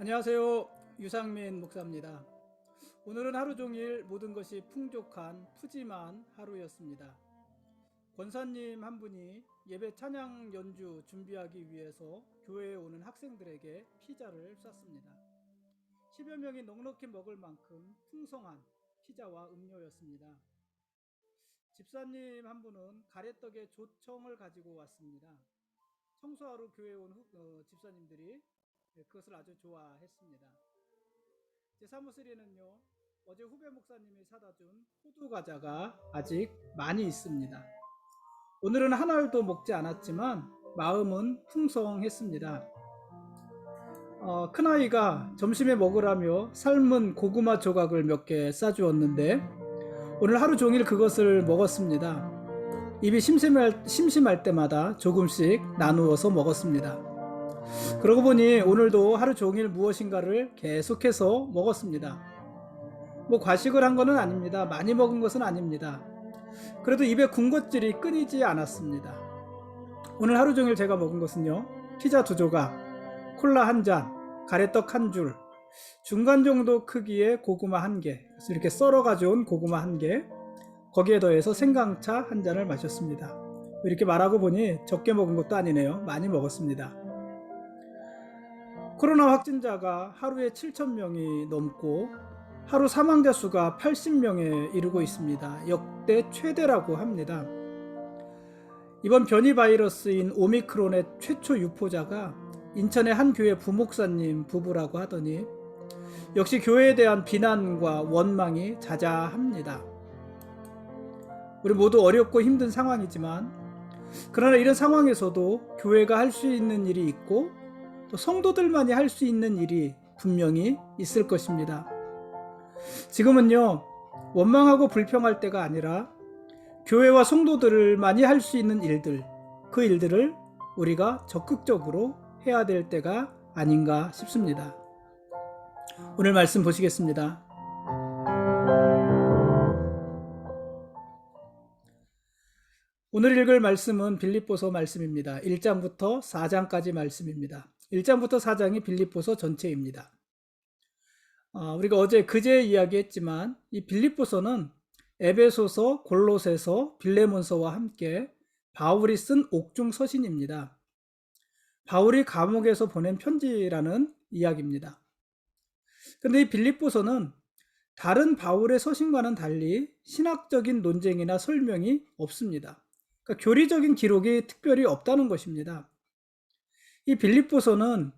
안녕하세요. 유상민 목사입니다. 오늘은 하루 종일 모든 것이 풍족한 푸짐한 하루였습니다. 권사님 한 분이 예배 찬양 연주 준비하기 위해서 교회에 오는 학생들에게 피자를 쐈습니다. 10여 명이 넉넉히 먹을 만큼 풍성한 피자와 음료였습니다. 집사님 한 분은 가래떡에 조청을 가지고 왔습니다. 청소하러 교회에 온 집사님들이 그것을 아주 좋아했습니다. 제 사무실에는요, 어제 후배 목사님이 사다 준 호두 과자가 아직 많이 있습니다. 오늘은 한 알도 먹지 않았지만 마음은 풍성했습니다. 큰아이가 점심에 먹으라며 삶은 고구마 조각을 몇 개 싸주었는데 오늘 하루 종일 그것을 먹었습니다. 입이 심심할 때마다 조금씩 나누어서 먹었습니다. 그러고 보니 오늘도 하루 종일 무엇인가를 계속해서 먹었습니다. 과식을 한 것은 아닙니다. 많이 먹은 것은 아닙니다. 그래도 입에 군것질이 끊이지 않았습니다. 오늘 하루 종일 제가 먹은 것은요, 피자 2조각, 콜라 1잔, 가래떡 1줄, 중간 정도 크기의 고구마 1개, 이렇게 썰어 가져온 고구마 1개, 거기에 더해서 생강차 1잔을 마셨습니다. 이렇게 말하고 보니 적게 먹은 것도 아니네요. 많이 먹었습니다. 코로나 확진자가 하루에 7,000명이 넘고 하루 사망자 수가 80명에 이르고 있습니다. 역대 최대라고 합니다. 이번 변이 바이러스인 오미크론의 최초 유포자가 인천의 한 교회 부목사님 부부라고 하더니 역시 교회에 대한 비난과 원망이 자자합니다. 우리 모두 어렵고 힘든 상황이지만 그러나 이런 상황에서도 교회가 할 수 있는 일이 있고 또 성도들만이 할 수 있는 일이 분명히 있을 것입니다. 지금은요, 원망하고 불평할 때가 아니라 교회와 성도들만이 할 수 있는 일들, 그 일들을 우리가 적극적으로 해야 될 때가 아닌가 싶습니다. 오늘 말씀 보시겠습니다. 오늘 읽을 말씀은 빌립보서 말씀입니다. 1장부터 4장까지 말씀입니다. 1장부터 4장이 빌립보서 전체입니다. 우리가 그제 이야기했지만 이 빌립보서는 에베소서, 골로새서, 빌레몬서와 함께 바울이 쓴 옥중 서신입니다. 바울이 감옥에서 보낸 편지라는 이야기입니다. 그런데 이 빌립보서는 다른 바울의 서신과는 달리 신학적인 논쟁이나 설명이 없습니다. 그러니까 교리적인 기록이 특별히 없다는 것입니다. 이 빌립보서는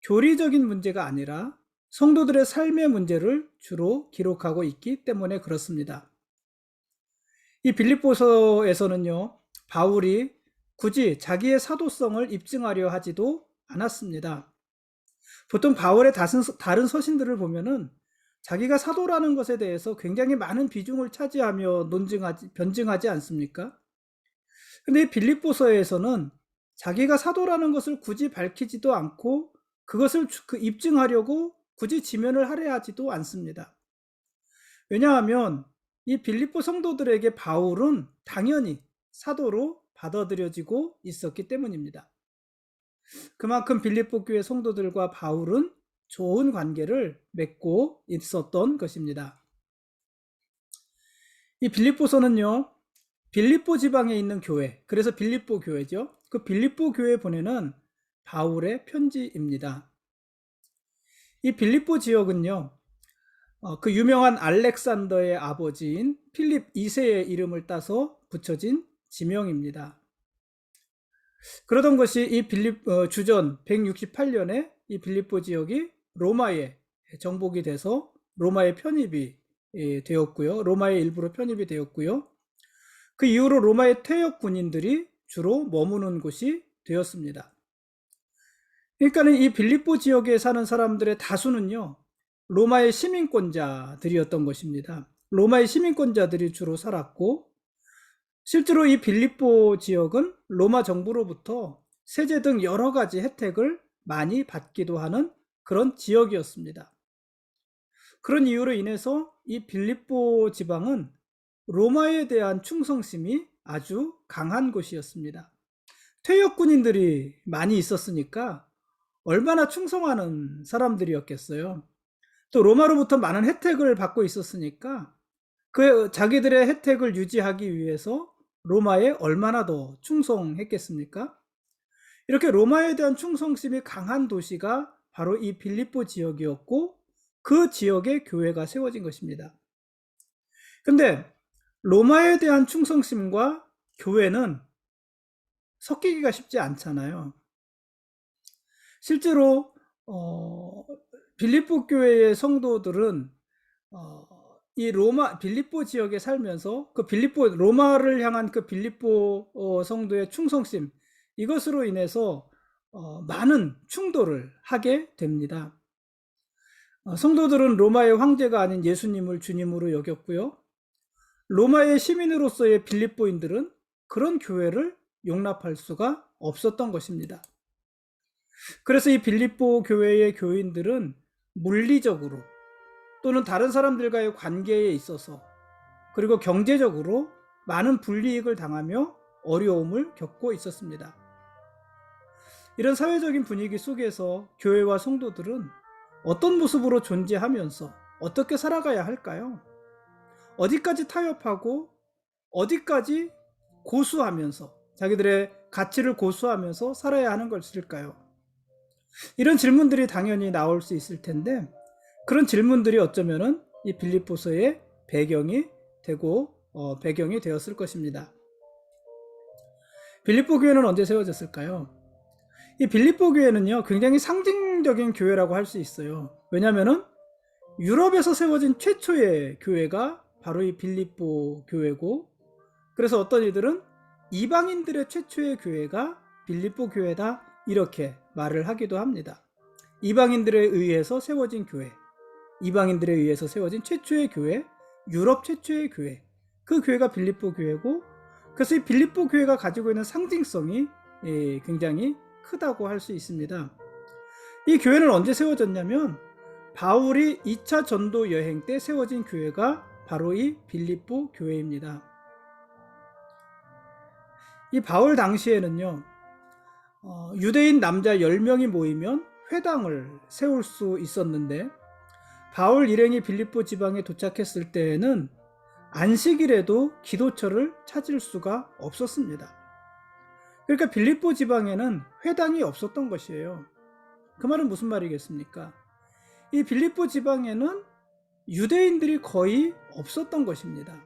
교리적인 문제가 아니라 성도들의 삶의 문제를 주로 기록하고 있기 때문에 그렇습니다. 이 빌립보서에서는요, 바울이 굳이 자기의 사도성을 입증하려 하지도 않았습니다. 보통 바울의 다른 서신들을 보면은 자기가 사도라는 것에 대해서 굉장히 많은 비중을 차지하며 변증하지 않습니까? 근데 이 빌립보서에서는 자기가 사도라는 것을 굳이 밝히지도 않고 그것을 입증하려고 굳이 지면을 할애하지도 않습니다. 왜냐하면 이 빌립보 성도들에게 바울은 당연히 사도로 받아들여지고 있었기 때문입니다. 그만큼 빌립보 교회 성도들과 바울은 좋은 관계를 맺고 있었던 것입니다. 이 빌립보서는요, 빌립보 지방에 있는 교회, 그래서 빌립보 교회죠. 그 빌립보 교회에 보내는 바울의 편지입니다. 이 빌립보 지역은요, 그 유명한 알렉산더의 아버지인 필립 2세의 이름을 따서 붙여진 지명입니다. 그러던 것이 이 주전 168년에 이 빌립보 지역이 로마에 정복이 돼서 로마에 편입이 되었고요. 로마의 일부로 편입이 되었고요. 그 이후로 로마의 퇴역 군인들이 주로 머무는 곳이 되었습니다. 그러니까 이 빌립보 지역에 사는 사람들의 다수는요, 로마의 시민권자들이었던 것입니다. 로마의 시민권자들이 주로 살았고, 실제로 이 빌립보 지역은 로마 정부로부터 세제 등 여러 가지 혜택을 많이 받기도 하는 그런 지역이었습니다. 그런 이유로 인해서 이 빌립보 지방은 로마에 대한 충성심이 아주 강한 곳이었습니다. 퇴역 군인들이 많이 있었으니까 얼마나 충성하는 사람들이었겠어요. 또 로마로부터 많은 혜택을 받고 있었으니까 그 자기들의 혜택을 유지하기 위해서 로마에 얼마나 더 충성했겠습니까? 이렇게 로마에 대한 충성심이 강한 도시가 바로 이 빌립보 지역이었고 그 지역에 교회가 세워진 것입니다. 근데 로마에 대한 충성심과 교회는 섞이기가 쉽지 않잖아요. 실제로 빌립보 교회의 성도들은 이 빌립보 지역에 살면서 그 로마를 향한 그 빌립보 성도의 충성심, 이것으로 인해서 많은 충돌을 하게 됩니다. 성도들은 로마의 황제가 아닌 예수님을 주님으로 여겼고요. 로마의 시민으로서의 빌립보인들은 그런 교회를 용납할 수가 없었던 것입니다. 그래서 이 빌립보 교회의 교인들은 물리적으로 또는 다른 사람들과의 관계에 있어서 그리고 경제적으로 많은 불이익을 당하며 어려움을 겪고 있었습니다. 이런 사회적인 분위기 속에서 교회와 성도들은 어떤 모습으로 존재하면서 어떻게 살아가야 할까요? 어디까지 타협하고 어디까지 고수하면서 자기들의 가치를 고수하면서 살아야 하는 것일까요? 이런 질문들이 당연히 나올 수 있을 텐데 그런 질문들이 어쩌면은 이 빌립보서의 배경이 되었을 것입니다. 빌립보 교회는 언제 세워졌을까요? 이 빌립보 교회는요, 굉장히 상징적인 교회라고 할 수 있어요. 왜냐하면은 유럽에서 세워진 최초의 교회가 바로 이 빌립보 교회고, 그래서 어떤 이들은 이방인들의 최초의 교회가 빌립보 교회다, 이렇게 말을 하기도 합니다. 이방인들에 의해서 세워진 교회, 이방인들에 의해서 세워진 최초의 교회, 유럽 최초의 교회, 그 교회가 빌립보 교회고, 그래서 이 빌립보 교회가 가지고 있는 상징성이 굉장히 크다고 할 수 있습니다. 이 교회는 언제 세워졌냐면 바울이 2차 전도 여행 때 세워진 교회가 바로 이 빌립보 교회입니다. 이 바울 당시에는요, 유대인 남자 10명이 모이면 회당을 세울 수 있었는데 바울 일행이 빌립보 지방에 도착했을 때에는 안식일에도 기도처를 찾을 수가 없었습니다. 그러니까 빌립보 지방에는 회당이 없었던 것이에요. 그 말은 무슨 말이겠습니까? 이 빌립보 지방에는 유대인들이 거의 없었던 것입니다.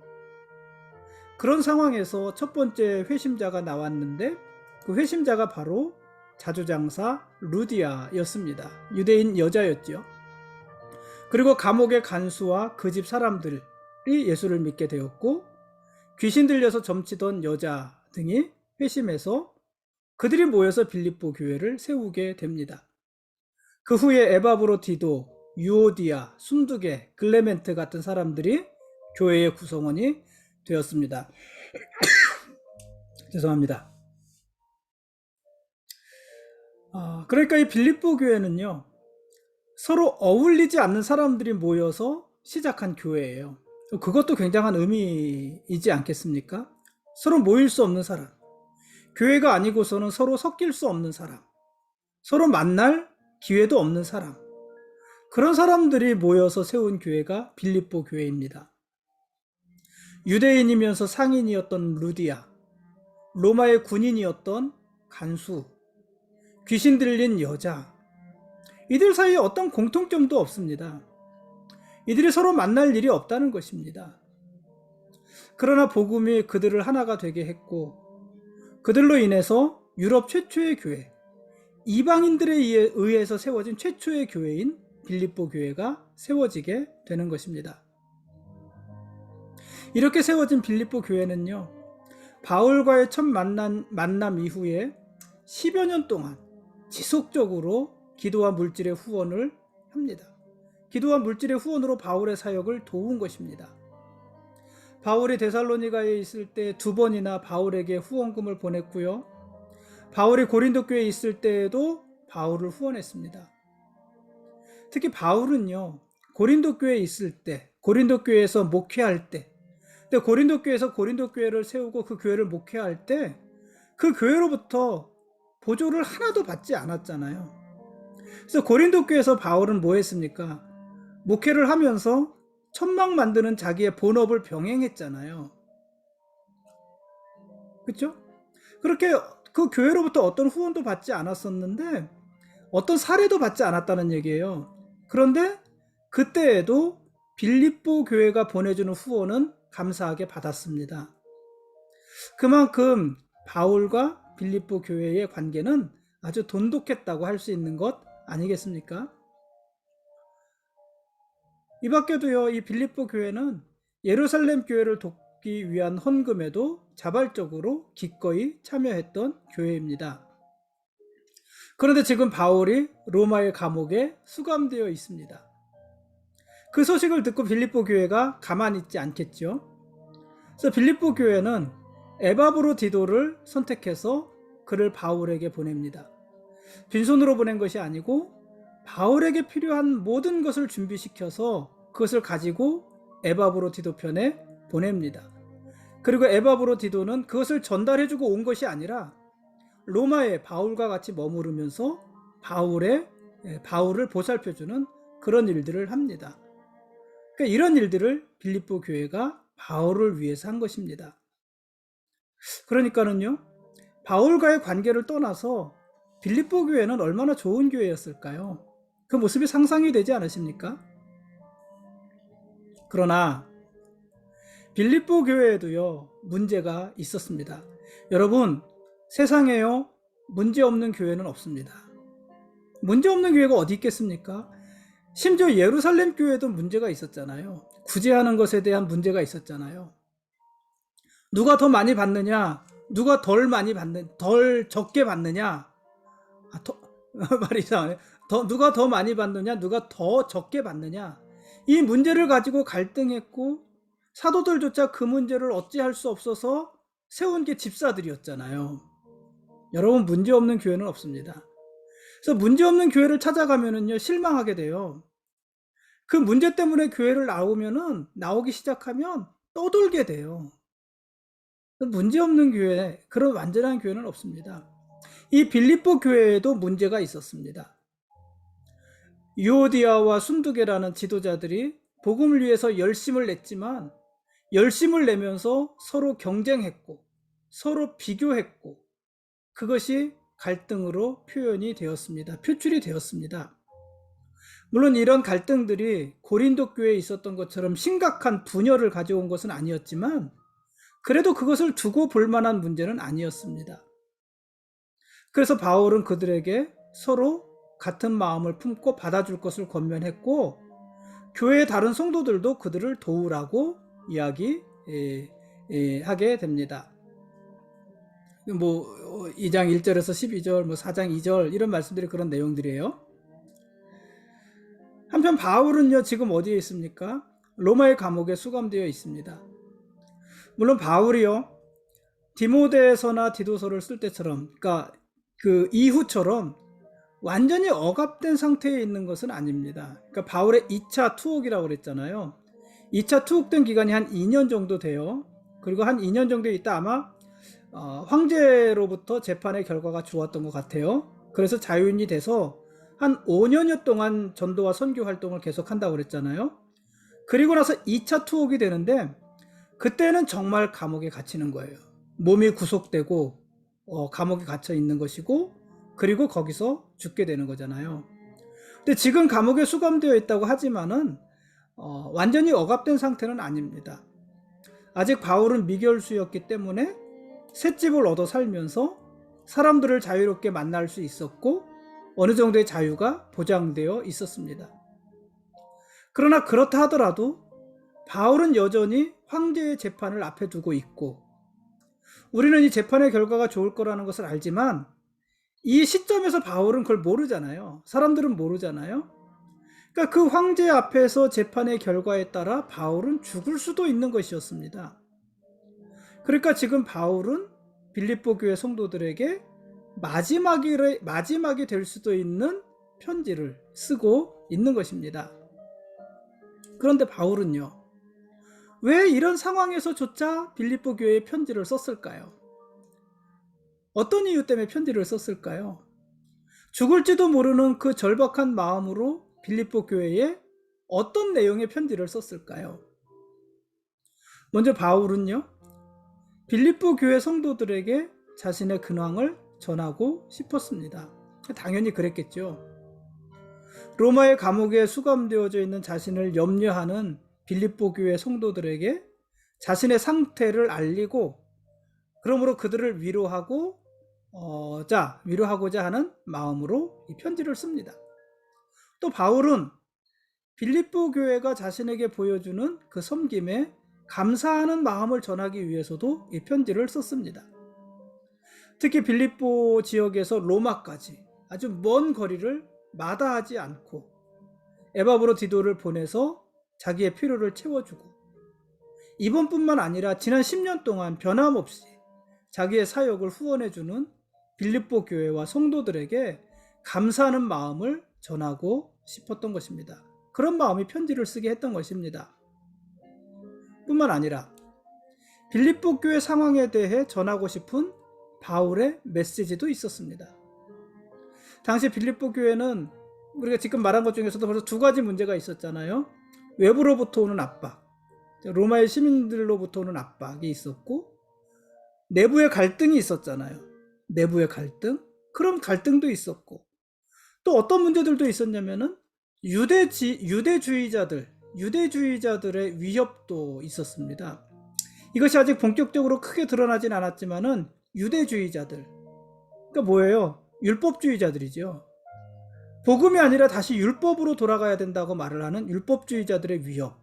그런 상황에서 첫 번째 회심자가 나왔는데 그 회심자가 바로 자주장사 루디아였습니다. 유대인 여자였죠. 그리고 감옥의 간수와 그 집 사람들이 예수를 믿게 되었고, 귀신 들려서 점치던 여자 등이 회심해서 그들이 모여서 빌립보 교회를 세우게 됩니다. 그 후에 에바브로디도, 유오디아, 순두계, 글레멘트 같은 사람들이 교회의 구성원이 되었습니다. 죄송합니다. 그러니까 이 빌립보 교회는요, 서로 어울리지 않는 사람들이 모여서 시작한 교회예요. 그것도 굉장한 의미이지 않겠습니까? 서로 모일 수 없는 사람, 교회가 아니고서는 서로 섞일 수 없는 사람, 서로 만날 기회도 없는 사람, 그런 사람들이 모여서 세운 교회가 빌립보 교회입니다. 유대인이면서 상인이었던 루디아, 로마의 군인이었던 간수, 귀신 들린 여자, 이들 사이에 어떤 공통점도 없습니다. 이들이 서로 만날 일이 없다는 것입니다. 그러나 복음이 그들을 하나가 되게 했고, 그들로 인해서 유럽 최초의 교회, 이방인들에 의해서 세워진 최초의 교회인 빌립보 교회가 세워지게 되는 것입니다. 이렇게 세워진 빌립보 교회는요, 바울과의 첫 만남 이후에 10여 년 동안 지속적으로 기도와 물질의 후원을 합니다. 기도와 물질의 후원으로 바울의 사역을 도운 것입니다. 바울이 데살로니가에 있을 때 2번이나 바울에게 후원금을 보냈고요. 바울이 고린도 교회에 있을 때에도 바울을 후원했습니다. 특히 바울은요, 고린도 교회에 있을 때, 고린도 교회에서 목회할 때, 근데 고린도 교회에서 고린도 교회를 세우고 그 교회를 목회할 때 그 교회로부터 보조를 하나도 받지 않았잖아요. 그래서 고린도 교회에서 바울은 뭐 했습니까? 목회를 하면서 천막 만드는 자기의 본업을 병행했잖아요. 그렇죠? 그렇게 그 교회로부터 어떤 후원도 받지 않았었는데 어떤 사례도 받지 않았다는 얘기예요. 그런데 그때에도 빌립보 교회가 보내주는 후원은 감사하게 받았습니다. 그만큼 바울과 빌립보 교회의 관계는 아주 돈독했다고 할 수 있는 것 아니겠습니까? 이 밖에도요, 이 빌립보 교회는 예루살렘 교회를 돕기 위한 헌금에도 자발적으로 기꺼이 참여했던 교회입니다. 그런데 지금 바울이 로마의 감옥에 수감되어 있습니다. 그 소식을 듣고 빌립보 교회가 가만히 있지 않겠죠. 그래서 빌립보 교회는 에바브로디도를 선택해서 그를 바울에게 보냅니다. 빈손으로 보낸 것이 아니고 바울에게 필요한 모든 것을 준비시켜서 그것을 가지고 에바브로디도 편에 보냅니다. 그리고 에바브로디도는 그것을 전달해주고 온 것이 아니라 로마에 바울과 같이 머무르면서 바울을 보살펴주는 그런 일들을 합니다. 그러니까 이런 일들을 빌립보 교회가 바울을 위해서 한 것입니다. 그러니까는요, 바울과의 관계를 떠나서 빌립보 교회는 얼마나 좋은 교회였을까요? 그 모습이 상상이 되지 않으십니까? 그러나 빌립보 교회에도요, 문제가 있었습니다. 여러분, 세상에요, 문제 없는 교회는 없습니다. 문제 없는 교회가 어디 있겠습니까? 심지어 예루살렘 교회도 문제가 있었잖아요. 구제하는 것에 대한 문제가 있었잖아요. 누가 더 많이 받느냐, 누가 덜 적게 받느냐, 말이 이상하네. 누가 더 많이 받느냐, 누가 더 적게 받느냐, 이 문제를 가지고 갈등했고 사도들조차 그 문제를 어찌할 수 없어서 세운 게 집사들이었잖아요. 여러분, 문제 없는 교회는 없습니다. 그래서 문제 없는 교회를 찾아가면은요, 실망하게 돼요. 그 문제 때문에 교회를 나오기 시작하면 떠돌게 돼요. 문제 없는 교회, 그런 완전한 교회는 없습니다. 이 빌립보 교회에도 문제가 있었습니다. 유오디아와 순두계라는 지도자들이 복음을 위해서 열심을 냈지만 열심을 내면서 서로 경쟁했고 서로 비교했고 그것이 갈등으로 표출이 되었습니다. 물론 이런 갈등들이 고린도 교회에 있었던 것처럼 심각한 분열을 가져온 것은 아니었지만 그래도 그것을 두고 볼 만한 문제는 아니었습니다. 그래서 바울은 그들에게 서로 같은 마음을 품고 받아줄 것을 권면했고 교회의 다른 성도들도 그들을 도우라고 이야기하게 됩니다. 2장 1절에서 12절, 4장 2절 이런 말씀들이 그런 내용들이에요. 한편 바울은요, 지금 어디에 있습니까? 로마의 감옥에 수감되어 있습니다. 물론 바울이요, 디모데서나 디도서를 쓸 때처럼, 그러니까 그 이후처럼 완전히 억압된 상태에 있는 것은 아닙니다. 그러니까 바울의 2차 투옥이라고 그랬잖아요. 2차 투옥된 기간이 한 2년 정도 돼요. 그리고 한 2년 정도 있다 아마 황제로부터 재판의 결과가 좋았던 것 같아요. 그래서 자유인이 돼서 한 5년여 동안 전도와 선교 활동을 계속한다고 그랬잖아요. 그리고 나서 2차 투옥이 되는데 그때는 정말 감옥에 갇히는 거예요. 몸이 구속되고 감옥에 갇혀 있는 것이고 그리고 거기서 죽게 되는 거잖아요. 근데 지금 감옥에 수감되어 있다고 하지만은 완전히 억압된 상태는 아닙니다. 아직 바울은 미결수였기 때문에 셋집을 얻어 살면서 사람들을 자유롭게 만날 수 있었고 어느 정도의 자유가 보장되어 있었습니다. 그러나 그렇다 하더라도 바울은 여전히 황제의 재판을 앞에 두고 있고 우리는 이 재판의 결과가 좋을 거라는 것을 알지만 이 시점에서 바울은 그걸 모르잖아요. 사람들은 모르잖아요. 그러니까 그 황제 앞에서 재판의 결과에 따라 바울은 죽을 수도 있는 것이었습니다. 그러니까 지금 바울은 빌립보 교회 성도들에게 마지막이 될 수도 있는 편지를 쓰고 있는 것입니다. 그런데 바울은요, 왜 이런 상황에서조차 빌립보 교회에 편지를 썼을까요? 어떤 이유 때문에 편지를 썼을까요? 죽을지도 모르는 그 절박한 마음으로 빌립보 교회에 어떤 내용의 편지를 썼을까요? 먼저 바울은요, 빌립보 교회 성도들에게 자신의 근황을 전하고 싶었습니다. 당연히 그랬겠죠. 로마의 감옥에 수감되어져 있는 자신을 염려하는 빌립보 교회 성도들에게 자신의 상태를 알리고, 그러므로 그들을 위로하고자 하는 마음으로 이 편지를 씁니다. 또 바울은 빌립보 교회가 자신에게 보여주는 그 섬김에 감사하는 마음을 전하기 위해서도 이 편지를 썼습니다. 특히 빌립보 지역에서 로마까지 아주 먼 거리를 마다하지 않고 에바브로디도를 보내서 자기의 필요를 채워주고, 이번뿐만 아니라 지난 10년 동안 변함없이 자기의 사역을 후원해주는 빌립보 교회와 성도들에게 감사하는 마음을 전하고 싶었던 것입니다. 그런 마음이 편지를 쓰게 했던 것입니다. 뿐만 아니라 빌립보 교회 상황에 대해 전하고 싶은 바울의 메시지도 있었습니다. 당시 빌립보 교회는 우리가 지금 말한 것 중에서도 벌써 두 가지 문제가 있었잖아요. 외부로부터 오는 압박, 로마의 시민들로부터 오는 압박이 있었고, 내부의 갈등이 있었잖아요. 내부의 갈등, 그런 갈등도 있었고, 또 어떤 문제들도 있었냐면은 유대주의자들의 위협도 있었습니다. 이것이 아직 본격적으로 크게 드러나진 않았지만은 유대주의자들, 그러니까 뭐예요? 율법주의자들이죠. 복음이 아니라 다시 율법으로 돌아가야 된다고 말을 하는 율법주의자들의 위협,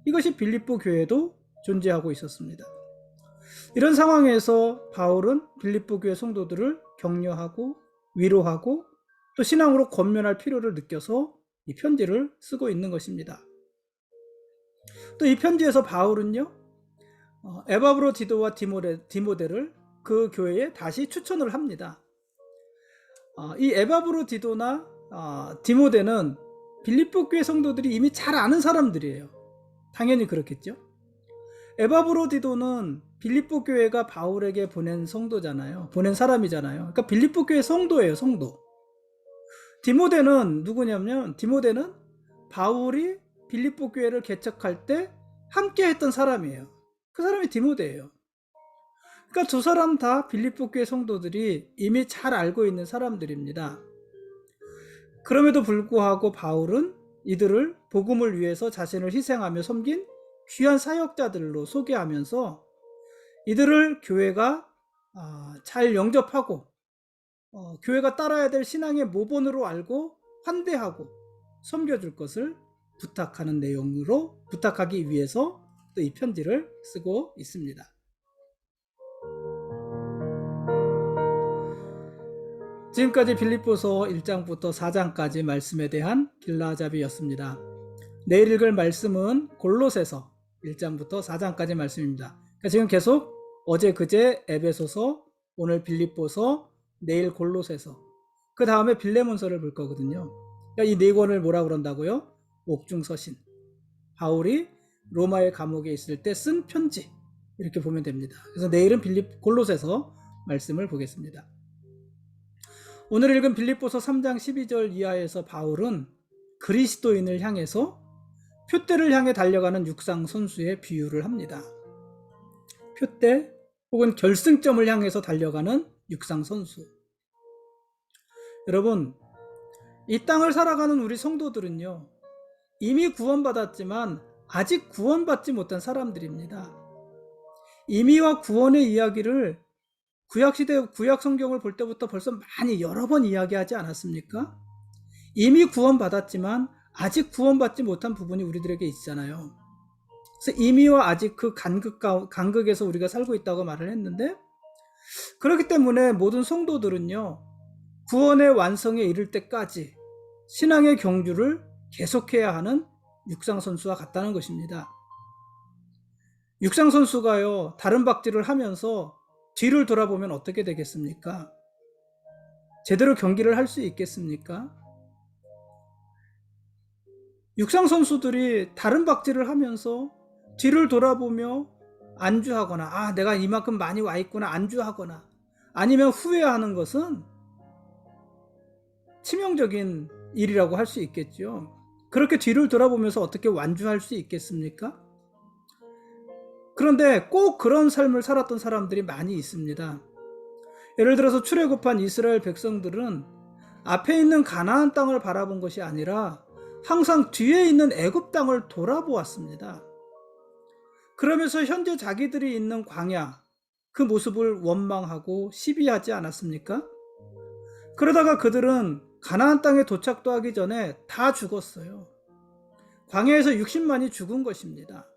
이것이 빌립보 교회도 존재하고 있었습니다. 이런 상황에서 바울은 빌립보 교회 성도들을 격려하고 위로하고 또 신앙으로 권면할 필요를 느껴서 이 편지를 쓰고 있는 것입니다. 또 이 편지에서 바울은요, 에바브로디도와 디모데를 그 교회에 다시 추천을 합니다. 이 에바브로디도나 디모데는 빌립보 교회 성도들이 이미 잘 아는 사람들이에요. 당연히 그렇겠죠. 에바브로디도는 빌립보 교회가 바울에게 보낸 성도잖아요. 보낸 사람이잖아요. 그러니까 빌립보 교회 성도예요, 성도. 디모데는 누구냐면, 디모데는 바울이 빌립보 교회를 개척할 때 함께 했던 사람이에요. 그 사람이 디모데예요. 그러니까 두 사람 다 빌립보 교회 성도들이 이미 잘 알고 있는 사람들입니다. 그럼에도 불구하고 바울은 이들을 복음을 위해서 자신을 희생하며 섬긴 귀한 사역자들로 소개하면서 이들을 교회가 잘 영접하고 교회가 따라야 될 신앙의 모본으로 알고 환대하고 섬겨줄 것을 부탁하기 위해서 또 이 편지를 쓰고 있습니다. 지금까지 빌립보서 1장부터 4장까지 말씀에 대한 길라잡이였습니다. 내일 읽을 말씀은 골로새서 1장부터 4장까지 말씀입니다. 그러니까 지금 계속 어제 그제 에베소서, 오늘 빌립보서, 내일 골로새서, 그 다음에 빌레몬서를 볼 거거든요. 그러니까 이 네 권을 뭐라 그런다고요? 옥중서신. 바울이 로마의 감옥에 있을 때 쓴 편지, 이렇게 보면 됩니다. 그래서 내일은 골로새서 말씀을 보겠습니다. 오늘 읽은 빌립보서 3장 12절 이하에서 바울은 그리스도인을 향해서 표대를 향해 달려가는 육상 선수의 비유를 합니다. 표대 혹은 결승점을 향해서 달려가는 육상 선수. 여러분, 이 땅을 살아가는 우리 성도들은요, 이미 구원받았지만 아직 구원받지 못한 사람들입니다. 임의와 구원의 이야기를 구약시대 구약 성경을 볼 때부터 벌써 많이 여러 번 이야기하지 않았습니까? 이미 구원받았지만 아직 구원받지 못한 부분이 우리들에게 있잖아요. 그래서 임의와 아직 그 간극에서 우리가 살고 있다고 말을 했는데, 그렇기 때문에 모든 성도들은요, 구원의 완성에 이를 때까지 신앙의 경주를 계속해야 하는 육상선수와 같다는 것입니다. 육상선수가요, 다른 박질을 하면서 뒤를 돌아보면 어떻게 되겠습니까? 제대로 경기를 할 수 있겠습니까? 육상선수들이 다른 박질을 하면서 뒤를 돌아보며 안주하거나, 내가 이만큼 많이 와 있구나, 안주하거나, 아니면 후회하는 것은 치명적인 일이라고 할 수 있겠죠. 그렇게 뒤를 돌아보면서 어떻게 완주할 수 있겠습니까? 그런데 꼭 그런 삶을 살았던 사람들이 많이 있습니다. 예를 들어서 출애굽한 이스라엘 백성들은 앞에 있는 가나안 땅을 바라본 것이 아니라 항상 뒤에 있는 애굽 땅을 돌아보았습니다. 그러면서 현재 자기들이 있는 광야, 그 모습을 원망하고 시비하지 않았습니까? 그러다가 그들은 가나안 땅에 도착도 하기 전에 다 죽었어요. 광야에서 60만이 죽은 것입니다.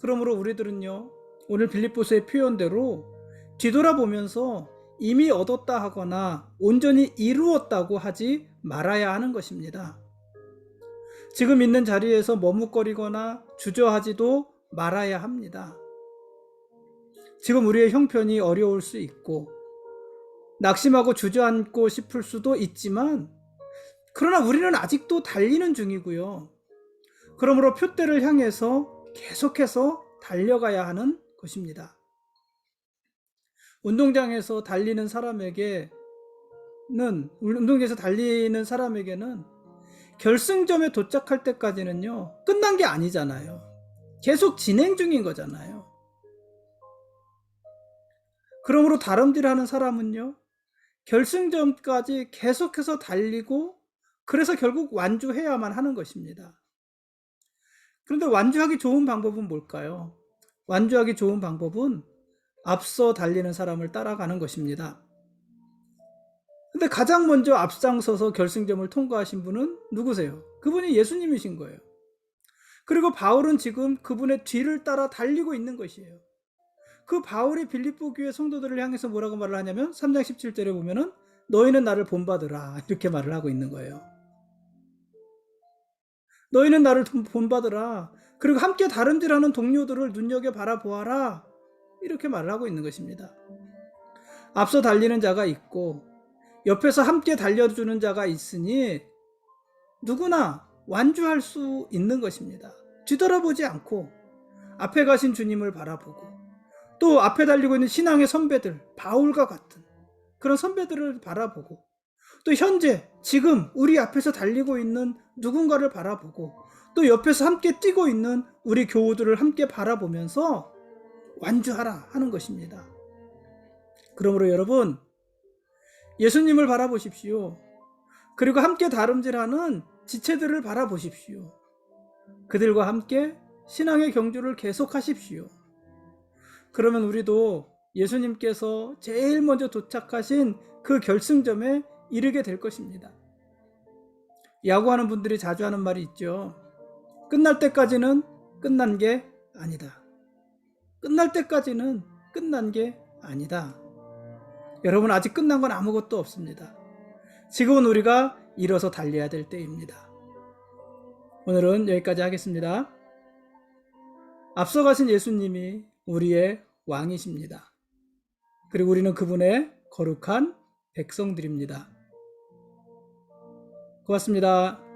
그러므로 우리들은요, 오늘 빌립보서의 표현대로 뒤돌아보면서 이미 얻었다 하거나 온전히 이루었다고 하지 말아야 하는 것입니다. 지금 있는 자리에서 머뭇거리거나 주저하지도 말아야 합니다. 지금 우리의 형편이 어려울 수 있고 낙심하고 주저앉고 싶을 수도 있지만, 그러나 우리는 아직도 달리는 중이고요. 그러므로 표대를 향해서 계속해서 달려가야 하는 것입니다. 운동장에서 달리는 사람에게는 결승점에 도착할 때까지는요, 끝난 게 아니잖아요. 계속 진행 중인 거잖아요. 그러므로 다름질하는 사람은요, 결승점까지 계속해서 달리고 그래서 결국 완주해야만 하는 것입니다. 그런데 완주하기 좋은 방법은 뭘까요? 완주하기 좋은 방법은 앞서 달리는 사람을 따라가는 것입니다. 근데 가장 먼저 앞장서서 결승점을 통과하신 분은 누구세요? 그분이 예수님이신 거예요. 그리고 바울은 지금 그분의 뒤를 따라 달리고 있는 것이에요. 그 바울이 빌립보 교회 성도들을 향해서 뭐라고 말을 하냐면 3장 17절에 보면은 너희는 나를 본받으라, 이렇게 말을 하고 있는 거예요. 너희는 나를 본받으라. 그리고 함께 다름질하는 동료들을 눈여겨 바라보아라, 이렇게 말을 하고 있는 것입니다. 앞서 달리는 자가 있고 옆에서 함께 달려주는 자가 있으니 누구나 완주할 수 있는 것입니다. 뒤돌아보지 않고 앞에 가신 주님을 바라보고, 또 앞에 달리고 있는 신앙의 선배들, 바울과 같은 그런 선배들을 바라보고, 또 현재 지금 우리 앞에서 달리고 있는 누군가를 바라보고, 또 옆에서 함께 뛰고 있는 우리 교우들을 함께 바라보면서 완주하라 하는 것입니다. 그러므로 여러분, 예수님을 바라보십시오. 그리고 함께 다름질하는 지체들을 바라보십시오. 그들과 함께 신앙의 경주를 계속하십시오. 그러면 우리도 예수님께서 제일 먼저 도착하신 그 결승점에 이르게 될 것입니다. 야구하는 분들이 자주 하는 말이 있죠. 끝날 때까지는 끝난 게 아니다. 끝날 때까지는 끝난 게 아니다. 여러분, 아직 끝난 건 아무것도 없습니다. 지금은 우리가 일어서 달려야 될 때입니다. 오늘은 여기까지 하겠습니다. 앞서가신 예수님이 우리의 왕이십니다. 그리고 우리는 그분의 거룩한 백성들입니다. 고맙습니다.